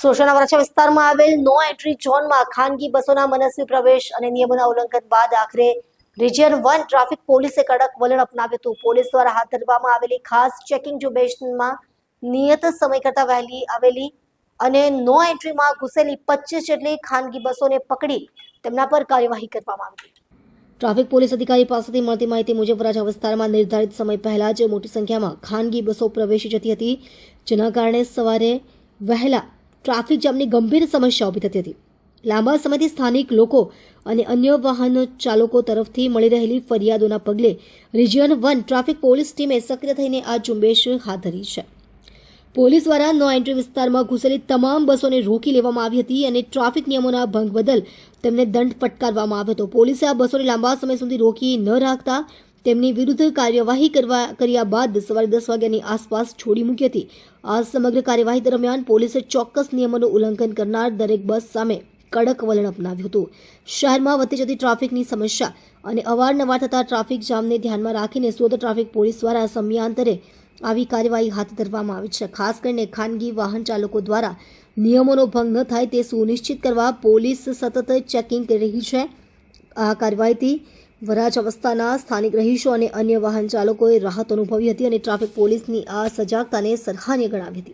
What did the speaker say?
સોશિયાના વરાછા વિસ્તારમાં આવેલ no entry ઝોનમાં ખાનગી બસોના મનસ્વી પ્રવેશ અને નિયમોના ઉલ્લંઘન બાદ આખરે રિજિયન 1 ટ્રાફિક પોલીસે કડક વલણ અપનાવ્યું હતું. પોલીસ દ્વારા હાથ ધરવામાં આવેલી ખાસ ચેકિંગ ઝુંબેશમાં નિયત સમય કરતા વહેલી આવેલી અને નો એન્ટ્રીમાં ઘૂસેલી 25 જેટલી ખાનગી બસોને પકડી તેમના પર કાર્યવાહી કરવામાં આવી. ટ્રાફિક પોલીસ અધિકારી પાસેથી મળતી માહિતી મુજબ વરાછા વિસ્તારમાં નિર્ધારિત સમય પહેલા જ મોટી સંખ્યામાં ખાનગી બસો પ્રવેશી જતી હતી, જેના કારણે સવારે વહેલા ટ્રાફિક જામની ગંભીર સમસ્યા ઊભી થતી હતી. લાંબા સમયથી સ્થાનિક લોકો અને અન્ય વાહન ચાલકો તરફથી મળી રહેલી ફરિયાદોના પગલે રિજિયન 1 ટ્રાફિક પોલીસ ટીમે સક્રિય થઈને આ ઝુંબેશ હાથ ધરી છે. પોલીસ દ્વારા નો એન્ટ્રી વિસ્તારમાં ઘૂસેલી તમામ બસોને રોકી લેવામાં આવી હતી અને ટ્રાફિક નિયમોના ભંગ બદલ તેમને દંડ ફટકારવામાં આવ્યો હતો. પોલીસે આ બસોને લાંબા સમય સુધી રોકી ન રાખતા તેમની વિરુદ્ધ કાર્યવાહી કર્યા બાદ સવારે 10 વાગ્યાની આસપાસ છોડી મૂકી હતી. આ સમગ્ર કાર્યવાહી દરમિયાન પોલીસે ચોક્કસ નિયમોનું ઉલ્લંઘન કરનાર દરેક બસ સામે કડક વલણ અપનાવ્યું હતું. શહેરમાં વધતી જતી ટ્રાફિકની સમસ્યા અને અવારનવાર થતા ટ્રાફિક જામને ધ્યાનમાં રાખીને સુરત ટ્રાફિક પોલીસ દ્વારા સમયાંતરે આવી કાર્યવાહી હાથ ધરવામાં આવી છે. ખાસ કરીને ખાનગી વાહન ચાલકો દ્વારા નિયમોનો ભંગ ન થાય તે સુનિશ્ચિત કરવા પોલીસ સતત ચેકિંગ કરી રહી છે. આ કાર્યવાહીથી વરાછા વિસ્તારના સ્થાનિક રહીશો અને અન્ય વાહન ચાલકોએ રાહત અનુભવી હતી અને ટ્રાફિક પોલીસની આ સજાગતાને સરાહનીય ગણાવી હતી.